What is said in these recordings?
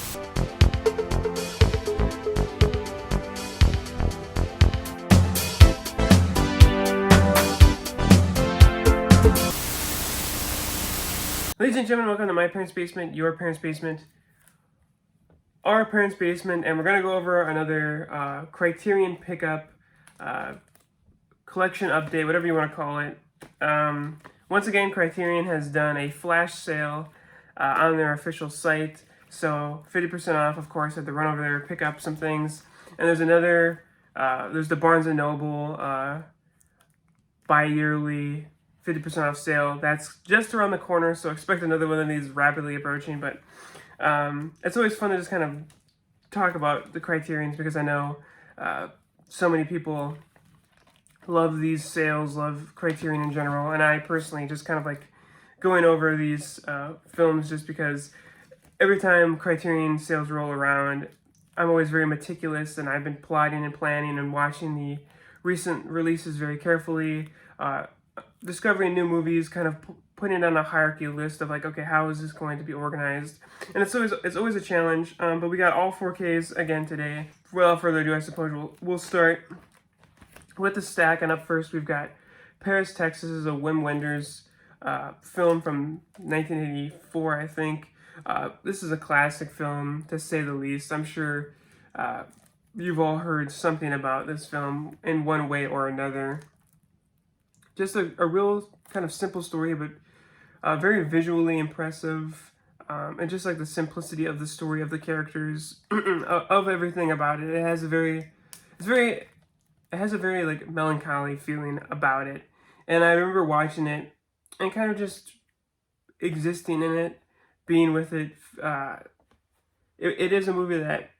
Ladies and gentlemen, welcome to my parents' basement, your parents' basement, our parents' basement, and we're going to go over another Criterion pickup, collection update, whatever you want to call it. Once again, Criterion has done a flash sale on their official site, so 50% off, of course. I had to run over there, pick up some things. And there's another, there's the Barnes & Noble bi-yearly 50% off sale. That's just around the corner, so expect another one of these rapidly approaching. But it's always fun to just kind of talk about the Criterions, because I know so many people love these sales, love Criterion in general, and I personally just kind of like going over these films just because every time Criterion sales roll around, I'm always very meticulous, and I've been plotting and planning and watching the recent releases very carefully, discovering new movies, kind of putting it on a hierarchy list of like, okay, how is this going to be organized? And it's always a challenge. But we got all 4Ks again today. Without further ado, I suppose we'll start with the stack. And up first, we've got Paris, Texas, is a Wim Wenders film from 1984, I think. This is a classic film, to say the least. I'm sure you've all heard something about this film in one way or another. Just a real kind of simple story, but very visually impressive, and just like the simplicity of the story, of the characters, of everything about it. It has a very like melancholy feeling about it. And I remember watching it and kind of just existing in it, being with it. It is a movie that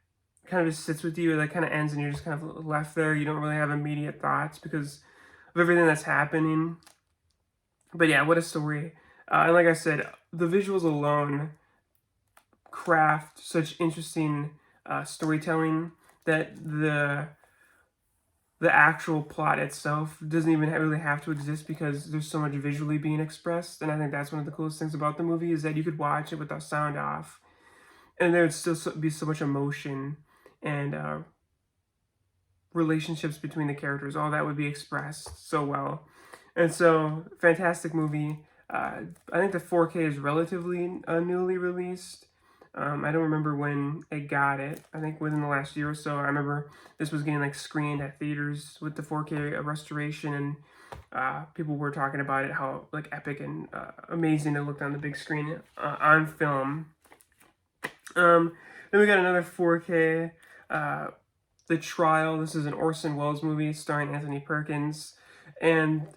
kind of just sits with you. It like kind of ends and you're just kind of left there. You don't really have immediate thoughts because of everything that's happening. But yeah, what a story. And like I said, the visuals alone craft such interesting storytelling that the actual plot itself doesn't even really have to exist, because there's so much visually being expressed. And I think that's one of the coolest things about the movie, is that you could watch it with the sound off and there would still be so much emotion and relationships between the characters. All that would be expressed so well. And so, fantastic movie. I think the 4K is relatively newly released. I don't remember when it got it. I think within the last year or so. I remember this was getting like screened at theaters with the 4K restoration, and people were talking about it, how like epic and amazing it looked on the big screen on film. Then we got another 4K, The Trial. This is an Orson Welles movie starring Anthony Perkins, and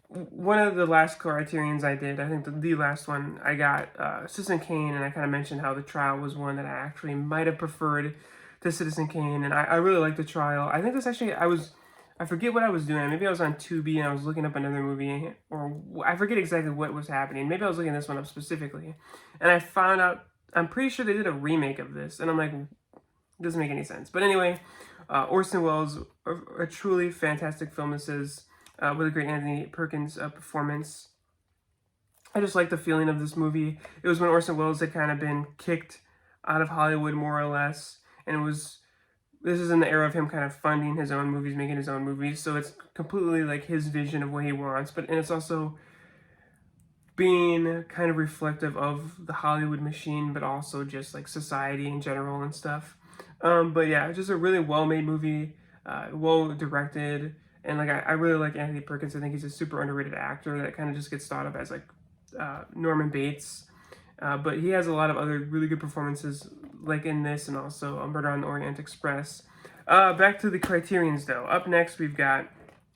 one of the last Criterions I did, I think the last one, I got Citizen Kane, and I kind of mentioned how The Trial was one that I actually might have preferred to Citizen Kane, and I really liked The Trial. I think this actually, I forget what I was doing. Maybe I was on Tubi and I was looking up another movie, or I forget exactly what was happening. Maybe I was looking this one up specifically, and I found out, I'm pretty sure they did a remake of this, and I'm like, it doesn't make any sense. But anyway, Orson Welles, a truly fantastic film this is. With a great Anthony Perkins performance. I just like the feeling of this movie. It was when Orson Welles had kind of been kicked out of Hollywood, more or less, and this is in the era of him kind of funding his own movies, making his own movies, so it's completely like his vision of what he wants, and it's also being kind of reflective of the Hollywood machine, but also just like society in general and stuff. But yeah, just a really well-made movie, well-directed. And like I really like Anthony Perkins. I think he's a super underrated actor that kind of just gets thought of as like Norman Bates. But he has a lot of other really good performances, like in this, and also Murder on the Orient Express. Back to the Criterions, though. Up next, we've got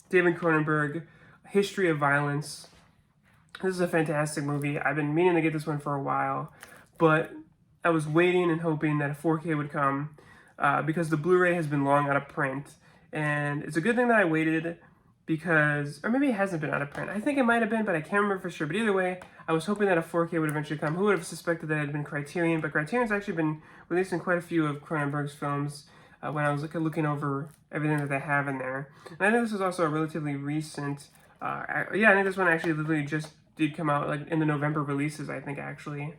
David Cronenberg, History of Violence. This is a fantastic movie. I've been meaning to get this one for a while, but I was waiting and hoping that a 4K would come because the Blu-ray has been long out of print. And it's a good thing that I waited, because, or maybe it hasn't been out of print. I think it might have been, but I can't remember for sure. But either way, I was hoping that a 4K would eventually come. Who would have suspected that it had been Criterion? But Criterion's actually been releasing quite a few of Cronenberg's films when I was looking over everything that they have in there. And I think this is also a relatively recent, I think this one actually literally just did come out like in the November releases, I think, actually.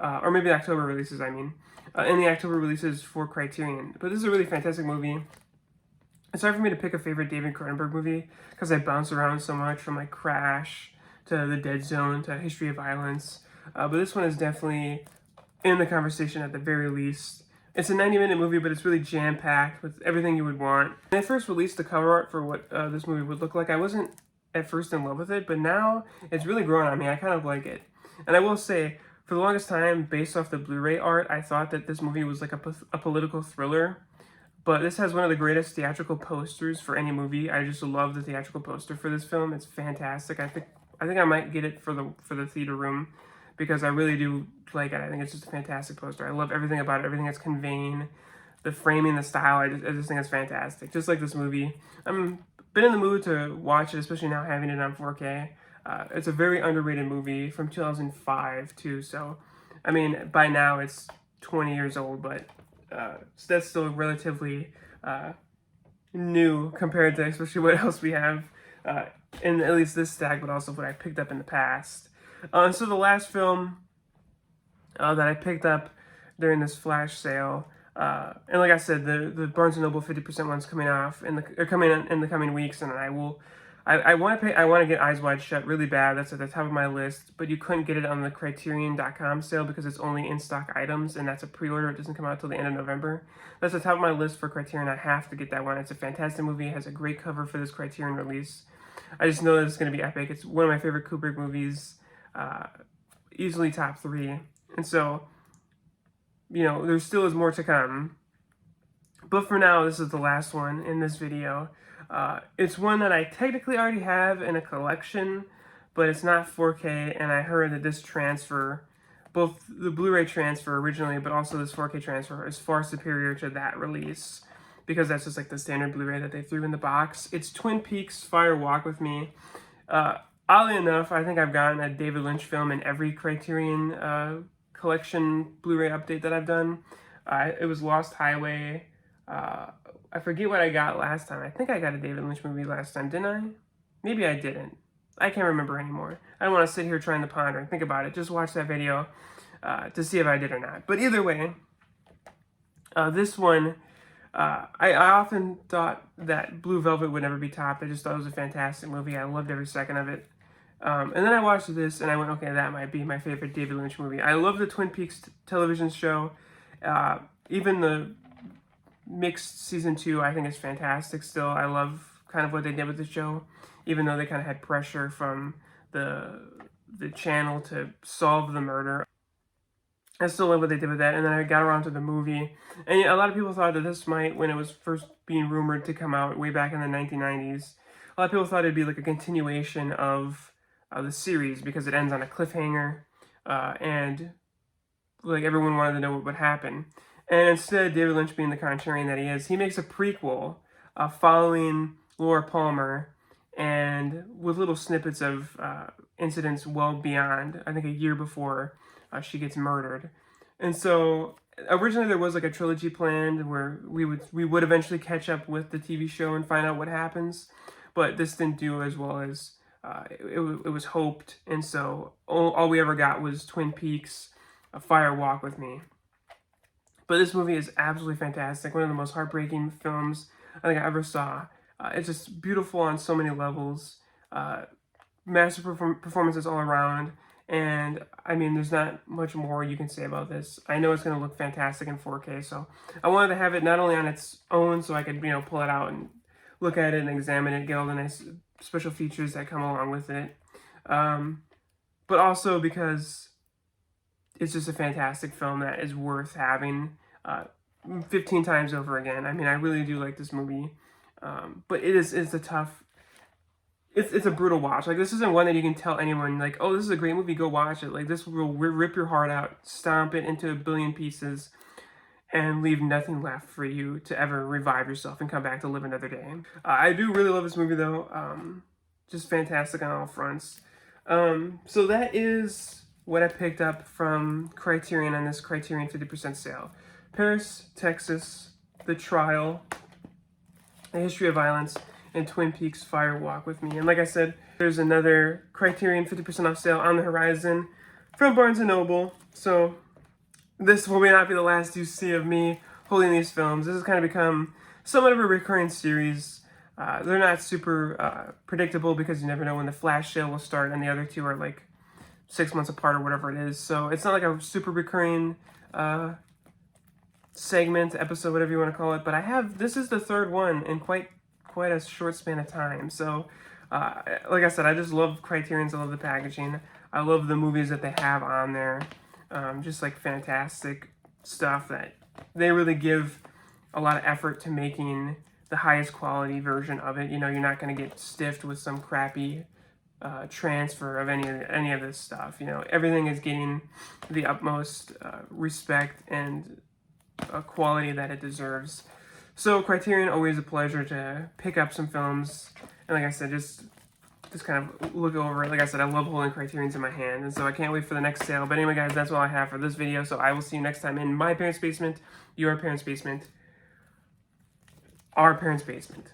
or maybe the October releases, I mean. In the October releases for Criterion. But this is a really fantastic movie. It's hard for me to pick a favorite David Cronenberg movie because I bounce around so much from like Crash to The Dead Zone to History of Violence. But this one is definitely in the conversation at the very least. It's a 90-minute movie, but it's really jam-packed with everything you would want. When I first released the cover art for what this movie would look like, I wasn't at first in love with it, but now it's really grown on me. I kind of like it. And I will say, for the longest time, based off the Blu-ray art, I thought that this movie was like a political thriller. But this has one of the greatest theatrical posters for any movie. I just love the theatrical poster for this film. It's fantastic. I think I might get it for the theater room because I really do like it. I think it's just a fantastic poster. I love everything about it, everything it's conveying, the framing, the style. I just think it's fantastic. Just like this movie. I'm been in the mood to watch it, especially now having it on 4K. It's a very underrated movie from 2005 too. So, I mean, by now it's 20 years old, but so that's still relatively new compared to especially what else we have in at least this stack, but also what I picked up in the past. So the last film that I picked up during this flash sale, and like I said, the Barnes & Noble 50% one's coming off coming in the coming weeks, and I want to get Eyes Wide Shut really bad. That's at the top of my list, but you couldn't get it on the Criterion.com sale because it's only in stock items, and that's a pre-order. It doesn't come out till the end of November. That's the top of my list for Criterion. I have to get that one. It's a fantastic movie. It has a great cover for this Criterion release. I just know that it's going to be epic. It's one of my favorite Kubrick movies, easily top 3. And so, you know, there still is more to come. But for now, this is the last one in this video. It's one that I technically already have in a collection, but it's not 4K, and I heard that this transfer, both the Blu-ray transfer originally, but also this 4K transfer, is far superior to that release, because that's just like the standard Blu-ray that they threw in the box. It's Twin Peaks Fire Walk with Me. Oddly enough, I think I've gotten a David Lynch film in every Criterion collection Blu-ray update that I've done. It was Lost Highway. I forget what I got last time. I think I got a David Lynch movie last time, didn't I? Maybe I didn't. I can't remember anymore. I don't want to sit here trying to ponder and think about it. Just watch that video to see if I did or not. But either way, this one, I often thought that Blue Velvet would never be topped. I just thought it was a fantastic movie. I loved every second of it. And then I watched this and I went, okay, that might be my favorite David Lynch movie. I love the Twin Peaks television show. Even the mixed season 2, I think is fantastic still. I love kind of what they did with the show, even though they kind of had pressure from the channel to solve the murder. I still love what they did with that. And then I got around to the movie, and a lot of people thought that this might, when it was first being rumored to come out way back in the 1990s, a lot of people thought it'd be like a continuation of the series because it ends on a cliffhanger, and like everyone wanted to know what would happen. And instead, David Lynch, being the contrarian that he is, he makes a prequel following Laura Palmer, and with little snippets of incidents well beyond, I think, a year before she gets murdered. And so originally there was like a trilogy planned where we would eventually catch up with the TV show and find out what happens, but this didn't do as well as it was hoped. And so all we ever got was Twin Peaks, A Fire Walk with Me. But this movie is absolutely fantastic. One of the most heartbreaking films I think I ever saw. It's just beautiful on so many levels. Master performances all around. And I mean, there's not much more you can say about this. I know it's going to look fantastic in 4K. So I wanted to have it not only on its own so I could, you know, pull it out and look at it and examine it, get all the nice special features that come along with it. But also because it's just a fantastic film that is worth having 15 times over again. I mean, I really do like this movie, but it's a tough, it's a brutal watch. Like, this isn't one that you can tell anyone, like, oh, this is a great movie, go watch it. Like, this will rip your heart out, stomp it into a billion pieces, and leave nothing left for you to ever revive yourself and come back to live another day. I do really love this movie, though. Just fantastic on all fronts. So that is what I picked up from Criterion on this Criterion 50% sale. Paris, Texas, The Trial, A History of Violence, and Twin Peaks Fire Walk with Me. And like I said, there's another Criterion 50% off sale on the horizon from Barnes & Noble. So this will not be the last you see of me holding these films. This has kind of become somewhat of a recurring series. They're not super predictable because you never know when the flash sale will start, and the other two are like 6 months apart or whatever it is. So it's not like a super recurring segment, episode, whatever you want to call it. But this is the third one in quite a short span of time. So like I said, I just love Criterion's. I love the packaging. I love the movies that they have on there. Just like fantastic stuff that they really give a lot of effort to making the highest quality version of it. You know, you're not going to get stiffed with some crappy transfer of any of this stuff. You know, everything is getting the utmost respect and quality that it deserves. So Criterion, always a pleasure to pick up some films, and like I said, just kind of look over it. Like I said, I love holding Criterions in my hand, and so I can't wait for the next sale. But anyway, guys, that's all I have for this video, so I will see you next time in my parents' basement, your parents' basement, our parents' basement.